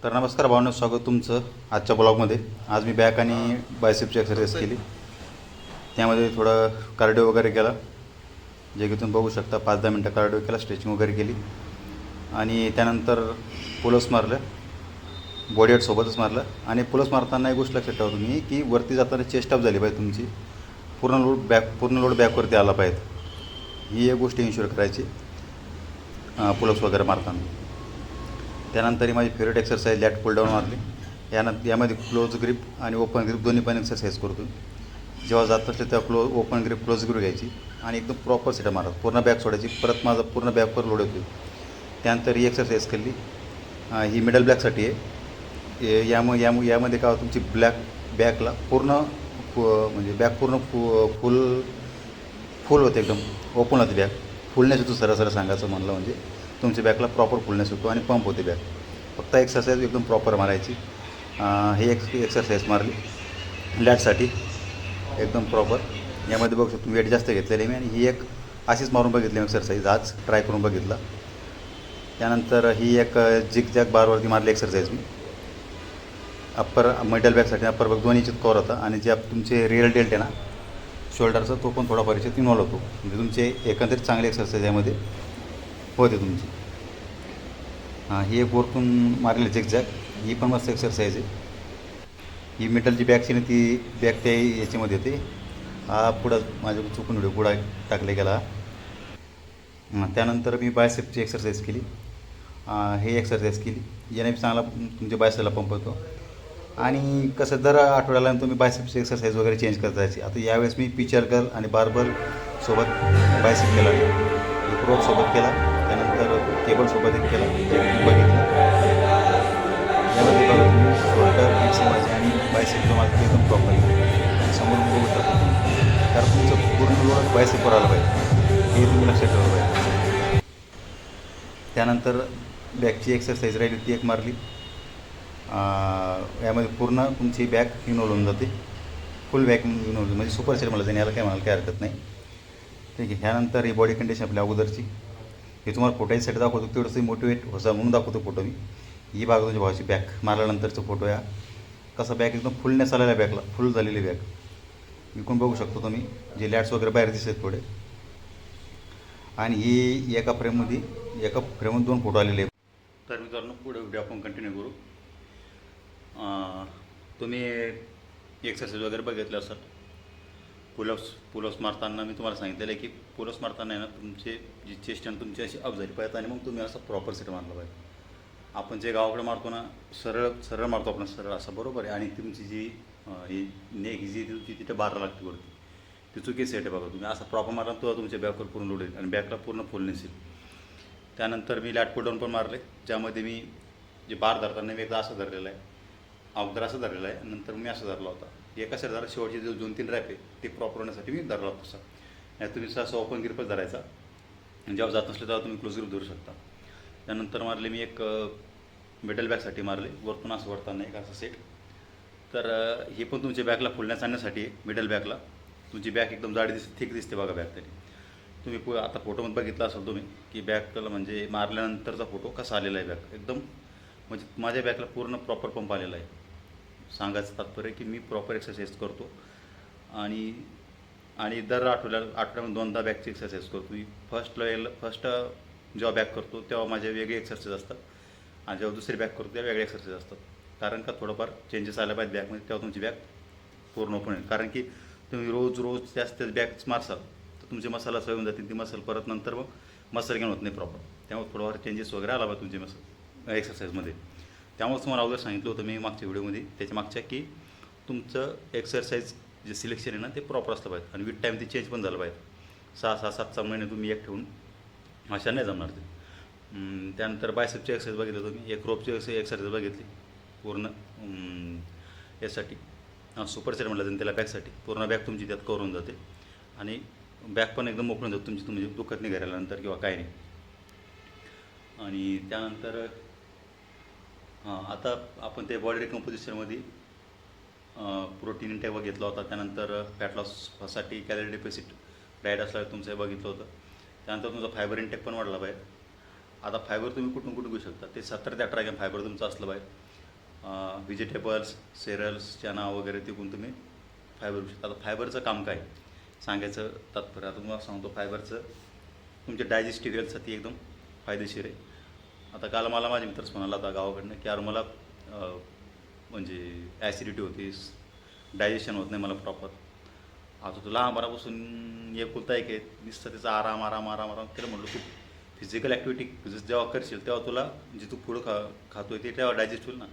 तर नमस्कार भावना, स्वागत तुमचं आजच्या ब्लॉगमध्ये. आज मी बॅक आणि बायसेपची एक्सरसाइज केली. त्यामध्ये थोडं कार्डिओ वगैरे केला, जे की तुम्ही बघू शकता. 5-10 मिनटं कार्डिओ केला, स्ट्रेचिंग वगैरे केली आणि त्यानंतर पुलस मारलं, बॉडी वेट सोबतच मारलं. आणि पुलस मारताना एक गोष्ट लक्षात ठेवा तुम्ही, की वरती जाताना चेस्ट अप झाली पाहिजे तुमची, पूर्ण लोड बॅकवरती आला पाहिजे. ही एक गोष्ट इन्श्युअर करायची पुलअप्स वगैरे मारताना. त्यानंतर ही माझी फेवरेट एक्सरसाइज लॅट पुल डाऊन मारली. यामध्ये क्लोज ग्रिप आणि ओपन ग्रिप दोन्ही पण एक्सरसाइज करतो. जेव्हा जात असले तेव्हा ओपन ग्रिप क्लोज ग्रिप घ्यायची आणि एकदम प्रॉपर सेट मारा, पूर्ण बॅक सोडायची. परत माझा पूर्ण बॅकवर लोड येतो. त्यानंतर ही एक्सरसाइज केली. ही मिडल ब्लॅकसाठी आहे. यामध्ये काय तुमची बॅकला पूर्ण म्हणजे बॅक पूर्ण फुल होते, एकदम ओपन होते बॅक. फुलनेस होतो, सरळ सांगायचं म्हणलं म्हणजे तुमच्या बॅकला प्रॉपर फुलनेस होतो आणि पंप होते बॅक. फक्त एक्सरसाइज एकदम प्रॉपर मारायची. ही एक्सरसाइज मारली लॅटसाठी एकदम प्रॉपर. यामध्ये बघू शकतो वेट जास्त घेतलेले मी, आणि ही एक अशीच मारून बघितली एक्सरसाइज, आज ट्राय करून बघितला. त्यानंतर ही एक जिग जॅग बारवरती मारली एक्सरसाइज मी. अप्पर मिडल बॅकसाठी अप्पर बॅक दोन्हीचे कवर होता. आणि जे तुमचे रिअल डेल्ट आहे ना शोल्डरचा, तो पण थोडा परिचय इन्वॉल्व होतो. म्हणजे तुमचे एकंदरीत चांगली एक्सरसाइज यामध्ये होते तुमची. ही एक वरतून मारलेली झिगझॅग, ही पण मस्त एक्सरसाइज आहे. ही मिडलची बॅकची ना, ती बॅक त्या याच्यामध्ये होते. पुढं माझ्या चुकून व्हिडिओ पुढं टाकले गेला. त्यानंतर मी बायसेपची एक्सरसाइज केली. हे एक्सरसाइज केली, याने चांगला तुमच्या बायसेपला पंप होतो. आणि कसं दर आठवड्याला तुम्ही बायसेपची एक्सरसाइज वगैरे चेंज करत जायची. आता यावेळेस मी पी कर्ल आणि बार्बल सोबत बायसेप केला, एक रोप सोबत केला, त्यानंतर केबलसोबत एक केला, जे मी बघितलं. यामध्ये बघा तुम्ही शोल्डर हिप्स माझे आणि बायसेप जो माझं एकदम प्रॉपर आहे, समोरून बघू शकतो. कारण तुमचं पूर्ण लोड बायसेपवर आलं पाहिजे, हे तुम्ही लक्षात ठेवलं पाहिजे. त्यानंतर बॅकची एक्सरसाइज राहिली, ती एक मारली. यामध्ये पूर्ण तुमची बॅक इन्व्हॉल्व होऊन जाते, फुल बॅक इन्व्हॉल्व, म्हणजे सुपर सेट मला जाणे, याला काय म्हणायला काही हरकत नाही. ठीक आहे. ह्यानंतर ही बॉडी कंडिशन आपल्या अगोदरची, हे तुम्हाला फोटोसाठी दाखवतो, तेवढंच मोटिवेट होसा म्हणून दाखवतो फोटो मी. ही बाग तुमच्या भावाची बॅक मारल्यानंतरचा फोटो. या कसा बॅक एकदम फुलनेस आलेला आहे, बॅकला फुल झालेली बॅक विकून बघू शकतो तुम्ही. जे लॅट्स वगैरे बाहेर दिसत थोडे. आणि ही एका फ्रेममध्ये 2 फोटो आलेले आहेत. तर मित्रांनो, पुढे व्हिडिओ आपण कंटिन्यू करू. तुम्ही एक्सरसाइज वगैरे बघितलं असाल. पुलअप्स मारताना मी तुम्हाला सांगितलेलं आहे की पुलअप्स मारताना आहे ना, तुमचे जी चेस्ट आणि तुमची अशी अप झाली पाहिजे, आणि मग तुम्ही असं प्रॉपर सेट मारलं पाहिजे. आपण जे गावाकडे मारतो ना, सरळ मारतो आपण, सरळ असं, बरोबर आहे. आणि तुमची जी ही नेक जी तुमची तिथे बारा लागते वरती, ती चुकी सेट आहे बघा. तुम्ही असं प्रॉपर मारला तो तुमच्या बॅकवर पूर्ण लोड येईल आणि बॅकला पूर्ण फुलनेस येईल. त्यानंतर मी लॅट पुल डाऊन पण मारले, ज्यामध्ये मी जे बार धरताना मी एकदा असं धरलेलं आहे, अगोदर असं धरलेलं आहे, नंतर मी असं धरला होता. एका साईड धरा, शेवटचे जे 2-3 रॅप आहे ते प्रॉपर होण्यासाठी मी धरला होता तसा. नाही तुम्ही असं ओपन ग्रिपच धरायचा, जेव्हा जात नसले तेव्हा तुम्ही क्लोज ग्रिप धरू शकता. त्यानंतर मारले मी एक मिडल बॅकसाठी मारले, वरतून असं वरताना एक असं सेट. तर हे पण तुमच्या बॅकला फुलण्यास आणण्यासाठी मिडल बॅकला तुमची बॅक एकदम जाडी दिसते, थिक दिसते बघा बॅक. तरी तुम्ही आता फोटोमध्ये बघितला असेल तुम्ही की बॅकला म्हणजे मारल्यानंतरचा फोटो कसा आलेला आहे. बॅक एकदम म्हणजे माझ्या बॅकला पूर्ण प्रॉपर पंप आलेला आहे. सांगायचं तात्पर्य की मी प्रॉपर एक्सरसाइज करतो. आणि दर आठवड्यामध्ये 2दा बॅकची एक्सरसाइज करतो मी. फर्स्ट जेव्हा बॅक करतो तेव्हा माझ्या वेगळे एक्सरसाइज असतात, आणि जेव्हा दुसरी बॅक करतो तेव्हा वेगळे एक्सरसाइज असतात. कारण का थोडंफार चेंजेस आल्या पाहिजे बॅकमध्ये, तेव्हा तुमची बॅक पूर्ण ओपन होईल. कारण की तुम्ही रोज जास्त बॅक मारसाल तर तुमचे मसाला सवय होऊन जातील, ती मसल परत नंतर मग मसल गेन होत नाही प्रॉपर. त्यामुळे थोडंफार चेंजेस वगैरे आला पाहिजे तुमचे मसल एक्सरसाइजमध्ये. त्यामुळे तुम्हाला अगोदर सांगितलं होतं मी मागच्या व्हिडिओमध्ये, त्याच्या मागच्या, की तुमचं एक्सरसाइज जे सिलेक्शन आहे ना ते प्रॉपर असलं पाहिजे, आणि विथ टाईम ते चेंज पण झालं पाहिजे. 6-7 महिने तुम्ही एक ठेवून अशा नाही जमणार ते. त्यानंतर बायसेपची एक्सरसाइज बघितली तुम्ही, एक रोपची एक्सरसाइज बघितली पूर्ण यासाठी सुपर सेट म्हटलं जाईल त्याला, बॅकसाठी. पूर्ण बॅक तुमची त्यात कवर होऊन जाते, आणि बॅक पण एकदम मोकळून जाते तुमची, तुम्ही दुखत नाही घराल्यानंतर किंवा काय नाही. आणि त्यानंतर आता आपण ते बॉडी रिकम्पोजिशनमध्ये प्रोटीन इंटेक बघितला होता. त्यानंतर फॅट लॉससाठी कॅलरी डेफिसिट डाएट असला तुमचं हे बघितलं होतं. त्यानंतर तुमचा फायबर इंटेक पण वाढला पाहिजे. आता फायबर तुम्ही कुठून घेऊ शकता, ते 17 ते 18 ग्रॅम फायबर तुमचं असलं पाहिजे. व्हेजिटेबल्स, सेरल्स, चना वगैरे तिकून तुम्ही फायबर घेऊ शकता. आता फायबरचं काम काय सांगायचं तात्पर्य आता तुम्हाला सांगतो. फायबरचं तुमच्या डायजेस्टिव्ह हेल्थसाठी एकदम फायदेशीर आहे. आता काल मला माझ्या मित्रच म्हणाला होता गावाकडनं की यार मला म्हणजे ॲसिडिटी होती, डायजेशन होत नाही मला प्रॉपर. आता तुला लहानपणापासून एकुलता एक आहे, नुसतं त्याचा आराम आराम आराम आराम त्याला म्हटलं तू फिजिकल ॲक्टिव्हिटी जेव्हा करशील तेव्हा तुला जे तू पुढं खातोय ते तेव्हा डायजेस्ट होईल ना.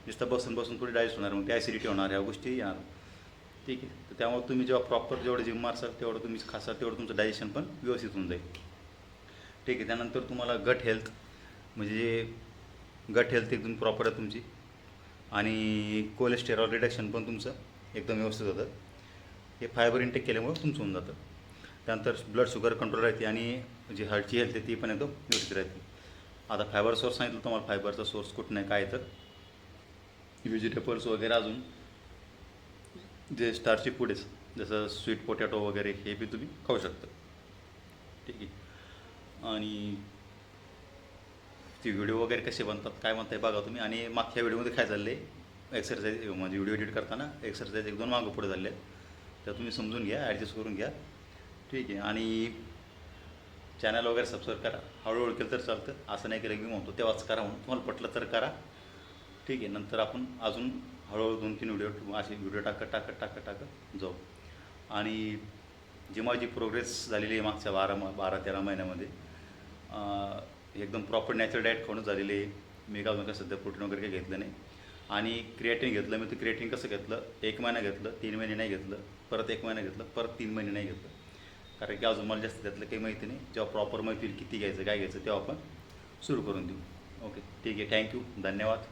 नुसतं बसून बसून थोडी डायजेस्ट होणार, मग ते ॲसिडिटी होणार, ह्या गोष्टी येणार. ठीक आहे. तर त्यामुळे तुम्ही जेव्हा प्रॉपर जेवढं जिम मारसाल तेवढं तुम्ही खासाल तेवढं तुमचं डायजेशन पण व्यवस्थित होऊन जाईल. ठीक आहे. त्यानंतर तुम्हाला गट हेल्थ म्हणजे गट हेल्थ एकदम प्रॉपर आहे तुमची, आणि कोलेस्टेरॉल रिडक्शन पण तुमचं एकदम व्यवस्थित होतं. हे फायबर इंटेक केल्यामुळे तुमचं होऊन जातं. त्यानंतर ब्लड शुगर कंट्रोल राहते, आणि जी हार्टची हेल्थ आहे ती पण एकदम व्यवस्थित राहते. आता फायबर सोर्स सांगितलं तुम्हाला, फायबरचा सोर्स कुठं नाही काय तर व्हेजिटेबल्स वगैरे, अजून जे स्टार्ची फूड आहे जसं स्वीट पोटॅटो वगैरे हे बी तुम्ही खाऊ शकता. ठीक आहे. आणि ती व्हिडिओ वगैरे कसे बनतात काय म्हणताय बघा तुम्ही. आणि मागच्या व्हिडिओमध्ये काय झालं आहे, एक्सरसाइज म्हणजे व्हिडिओ एडिट करताना एक्सरसाइज एक दोन मागं पुढे झाले आहेत, तर तुम्ही समजून घ्या, ॲडजस्ट करून घ्या. ठीक आहे. आणि चॅनल वगैरे सबस्क्राईब करा. हळूहळू केलं तर चालतं, असं नाही केलं की मी म्हणतो तेव्हाच करा म्हणून. तुम्हाला पटलं तर करा. ठीक आहे. नंतर आपण अजून हळूहळू 2-3 व्हिडिओ असे व्हिडिओ टाकत जाऊ. आणि जी माझी प्रोग्रेस झालेली आहे मागच्या 12-13 महिन्यामध्ये, एकदम प्रॉपर नॅचरल डाएट खाऊनच झालेली आहे. मी काय अजून सध्या प्रोटीन वगैरे काही घेतलं नाही. आणि क्रिएटिन घेतलं मी. तर क्रिएटिन कसं घेतलं, 1 महिना घेतलं, 3 महिने नाही घेतलं, परत 1 महिना घेतलं, परत 3 महिने नाही घेतलं. कारण की अजून मला जास्त त्यातलं काही माहिती नाही. जेव्हा प्रॉपर माहिती होईल किती घ्यायचं काय घ्यायचं तेव्हा आपण सुरू करून देऊ. ओके. ठीक आहे. थँक्यू. धन्यवाद.